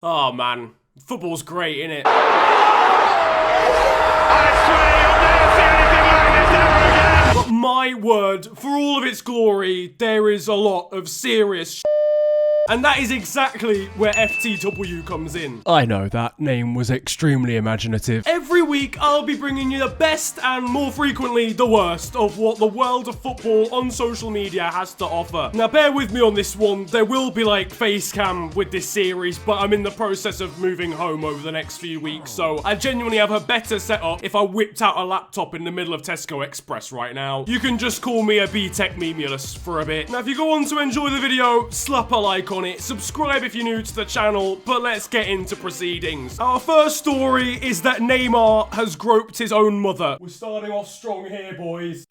Oh man, football's great, innit? I swear you'll never see anything like this ever again! But my word, for all of its glory, there is a lot of serious and that is exactly where FTW comes in. I know, that name was extremely imaginative. Every week, I'll be bringing you the best and more frequently the worst of what the world of football on social media has to offer. Now, bear with me on this one. There will be like face cam with this series, but I'm in the process of moving home over the next few weeks, so I genuinely have a better setup if I whipped out a laptop in the middle of Tesco Express right now. You can just call me a B-Tech memulus for a bit. Now, if you go on to enjoy the video, slap a like on it, subscribe if you're new to the channel, but let's get into proceedings. Our first story is that Neymar has groped his own mother. We're starting off strong here, boys.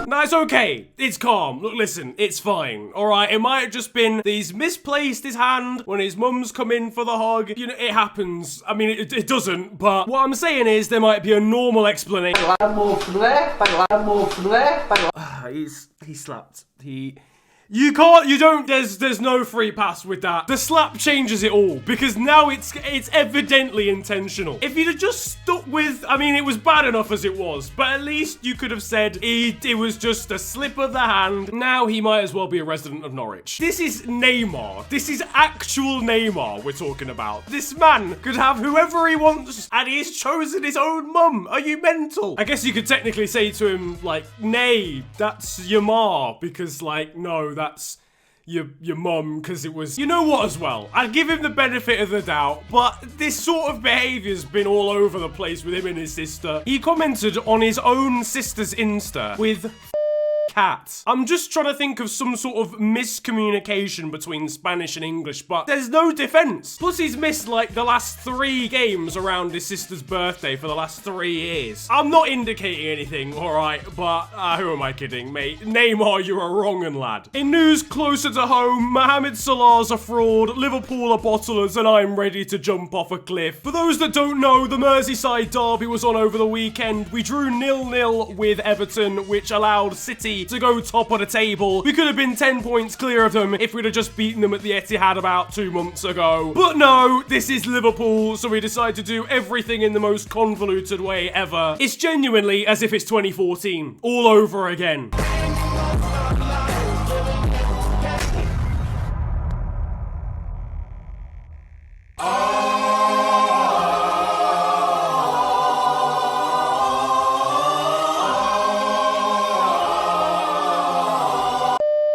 Nah, it's okay. It's calm. Look, listen, it's fine. Alright, it might have just been that he's misplaced his hand when his mum's come in for the hug. You know, it happens. I mean, it doesn't, but what I'm saying is there might be a normal explanation. He slapped. There's no free pass with that. The slap changes it all, because now it's evidently intentional. If you'd have just stuck with, I mean, it was bad enough as it was, but at least you could have said it was just a slip of the hand. Now he might as well be a resident of Norwich. This is Neymar. This is actual Neymar we're talking about. This man could have whoever he wants, and he's chosen his own mum. Are you mental? I guess you could technically say to him, like, nay, that's your ma, because, like, no, that's your mum, because it was, you know what, as well, I'd give him the benefit of the doubt, but this sort of behavior's been all over the place with him and his sister. He commented on his own sister's Insta with cat. I'm just trying to think of some sort of miscommunication between Spanish and English, but there's no defense. Plus, he's missed like the last 3 games around his sister's birthday for the last 3 years. I'm not indicating anything, alright, but who am I kidding, mate? Neymar, you're a wrong'un lad. In news closer to home, Mohamed Salah's a fraud, Liverpool are bottlers, and I'm ready to jump off a cliff. For those that don't know, the Merseyside derby was on over the weekend. We drew 0-0 with Everton, which allowed City to go top of the table. We could have been 10 points clear of them if we'd have just beaten them at the Etihad about 2 months ago. But no, this is Liverpool, so we decide to do everything in the most convoluted way ever. It's genuinely as if it's 2014, all over again.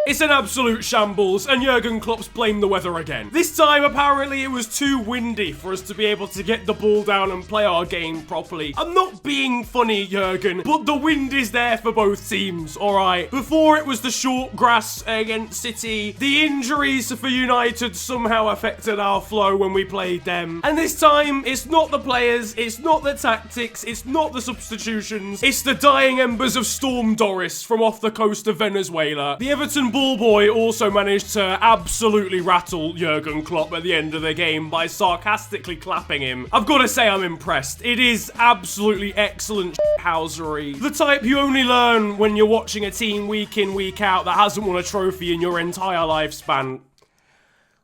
It's an absolute shambles, and Jurgen Klopp's blamed the weather again. This time, apparently, it was too windy for us to be able to get the ball down and play our game properly. I'm not being funny, Jurgen, but the wind is there for both teams, alright? Before, it was the short grass against City. The injuries for United somehow affected our flow when we played them. And this time, it's not the players, it's not the tactics, it's not the substitutions, it's the dying embers of Storm Doris from off the coast of Venezuela. The Everton ball boy also managed to absolutely rattle Jurgen Klopp at the end of the game by sarcastically clapping him. I've got to say I'm impressed. It is absolutely excellent housery. The type you only learn when you're watching a team week in, week out that hasn't won a trophy in your entire lifespan.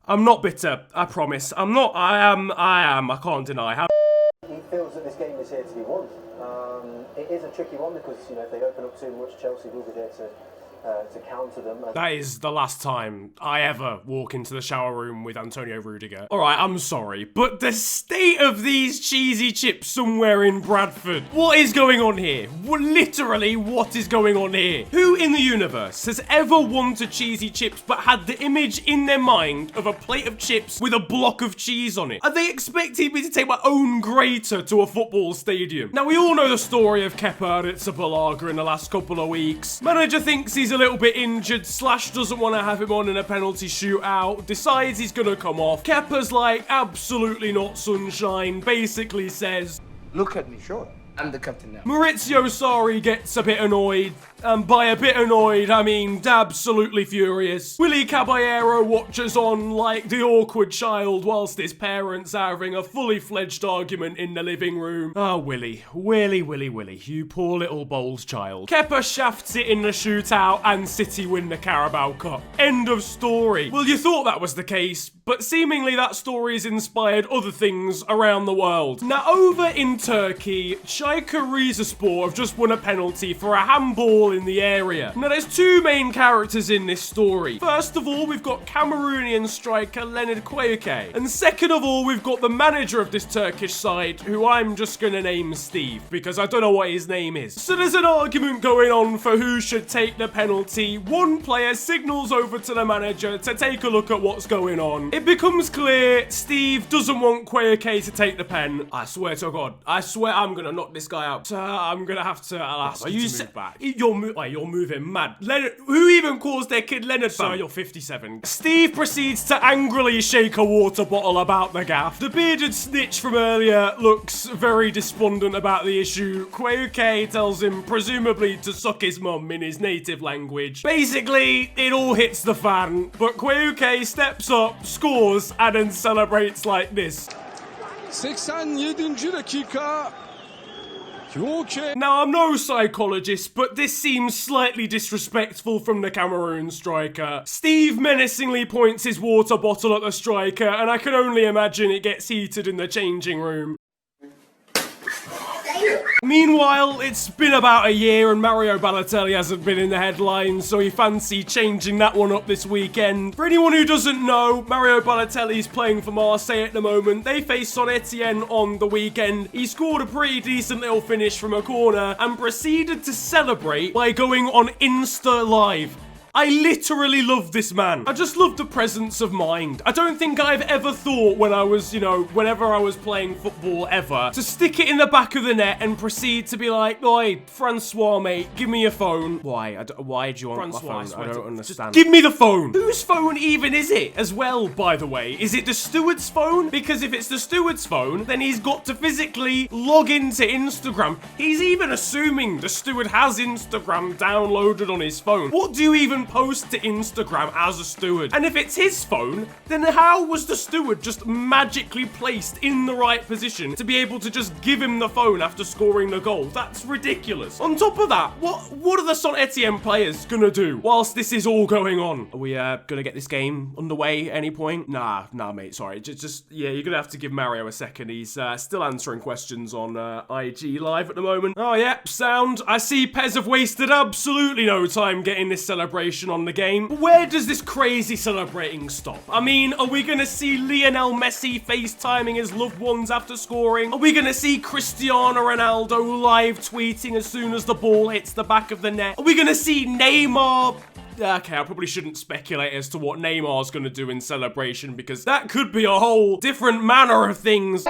I'm not bitter, I promise. I'm not, I am, I can't deny. He feels that this game is here to be won. It is a tricky one because, you know, if they open up too much, Chelsea will be there to counter them. That is the last time I ever walk into the shower room with Antonio Rudiger. Alright, I'm sorry, but the state of these cheesy chips somewhere in Bradford. What is going on here? Literally, what is going on here? Who in the universe has ever wanted cheesy chips but had the image in their mind of a plate of chips with a block of cheese on it? Are they expecting me to take my own grater to a football stadium? Now, we all know the story of Kepa Arrizabalaga in the last couple of weeks. Manager thinks he's a little bit injured, Slash doesn't want to have him on in a penalty shootout, decides he's gonna come off. Kepa's like, absolutely not sunshine, basically says, look at me, sure. I'm the captain now. Maurizio Sarri gets a bit annoyed. And by a bit annoyed, I mean absolutely furious. Willy Caballero watches on like the awkward child whilst his parents are having a fully fledged argument in the living room. Oh, Willy, you poor little bold child. Kepa shafts it in the shootout and City win the Carabao Cup. End of story. Well, you thought that was the case, but seemingly that story's inspired other things around the world. Now, over in Turkey, Çaykur Rizespor have just won a penalty for a handball in the area. Now, there's two main characters in this story. First of all, we've got Cameroonian striker Leonard Kouyaté. And second of all, we've got the manager of this Turkish side, who I'm just gonna name Steve, because I don't know what his name is. So there's an argument going on for who should take the penalty. One player signals over to the manager to take a look at what's going on. It becomes clear Steve doesn't want Kouyaté to take the pen. I swear to God, I swear I'm gonna knock this guy out. I'm gonna have to, I'll ask you to move back. You're moving mad. Leonard, who even calls their kid Leonard? Sir, you're 57. Steve proceeds to angrily shake a water bottle about the gaff. The bearded snitch from earlier looks very despondent about the issue. Kouyaté tells him, presumably, to suck his mum in his native language. Basically, it all hits the fan, but Kouyaté steps up, scores, and then celebrates like this. 87. dakika. Okay. Now, I'm no psychologist, but this seems slightly disrespectful from the Cameroon striker. Steve menacingly points his water bottle at the striker, and I can only imagine it gets heated in the changing room. Meanwhile, it's been about a year and Mario Balotelli hasn't been in the headlines, so he fancied changing that one up this weekend. For anyone who doesn't know, Mario Balotelli's playing for Marseille at the moment. They faced Saint-Etienne on the weekend. He scored a pretty decent little finish from a corner and proceeded to celebrate by going on Insta Live. I literally love this man. I just love the presence of mind. I don't think I've ever thought when I was, whenever I was playing football ever, to stick it in the back of the net and proceed to be like, oi, Francois, mate, give me your phone. Why? Why do you want Francois, my phone? I don't understand. Give me the phone. Whose phone even is it as well, by the way? Is it the steward's phone? Because if it's the steward's phone, then he's got to physically log into Instagram. He's even assuming the steward has Instagram downloaded on his phone. What do you even post to Instagram as a steward? And if it's his phone, then how was the steward just magically placed in the right position to be able to just give him the phone after scoring the goal? That's ridiculous. On top of that, what are the Saint-Etienne players gonna do whilst this is all going on? Are we gonna get this game underway at any point? Nah, mate, sorry. Yeah, you're gonna have to give Mario a second. He's still answering questions on IG Live at the moment. Oh, yeah, sound. I see Pez have wasted absolutely no time getting this celebration on the game. But where does this crazy celebrating stop? I mean, are we gonna see Lionel Messi FaceTiming his loved ones after scoring? Are we gonna see Cristiano Ronaldo live tweeting as soon as the ball hits the back of the net? Are we gonna see Neymar? Okay, I probably shouldn't speculate as to what Neymar's gonna do in celebration, because that could be a whole different manner of things.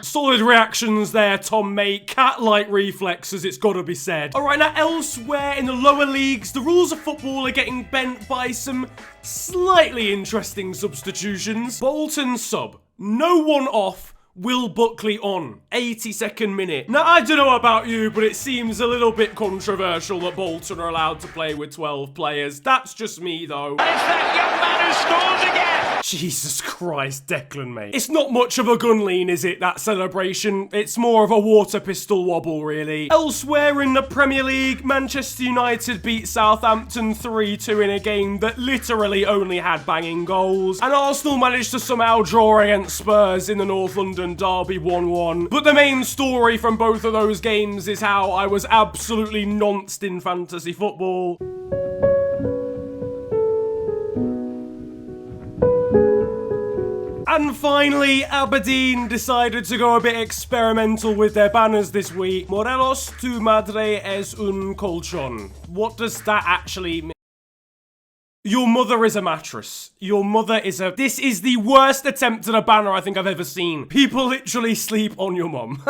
Solid reactions there, Tom, mate. Cat-like reflexes, it's gotta be said. Alright, now elsewhere in the lower leagues, the rules of football are getting bent by some slightly interesting substitutions. Bolton sub. No one off. Will Buckley on. 82nd minute. Now, I don't know about you, but it seems a little bit controversial that Bolton are allowed to play with 12 players. That's just me, though. It's that young man who scores again! Jesus Christ, Declan, mate. It's not much of a gun lean, is it, that celebration? It's more of a water pistol wobble, really. Elsewhere in the Premier League, Manchester United beat Southampton 3-2 in a game that literally only had banging goals. And Arsenal managed to somehow draw against Spurs in the North London derby 1-1. But the main story from both of those games is how I was absolutely nonced in fantasy football. And finally, Aberdeen decided to go a bit experimental with their banners this week. Morelos, tu madre es un colchón. What does that actually mean? Your mother is a mattress. Your mother is a... This is the worst attempt at a banner I think I've ever seen. People literally sleep on your mum.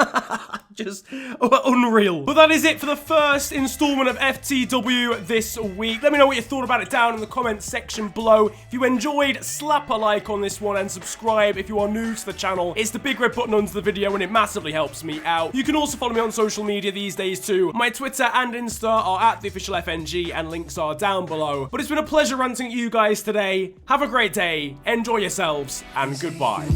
Just unreal. But that is it for the first installment of FTW this week. Let me know what you thought about it down in the comments section below. If you enjoyed, slap a like on this one and subscribe if you are new to the channel. It's the big red button under the video and it massively helps me out. You can also follow me on social media these days too. My Twitter and Insta are at @theofficialfng and links are down below. But it's been a pleasure ranting at you guys today. Have a great day, enjoy yourselves, and goodbye.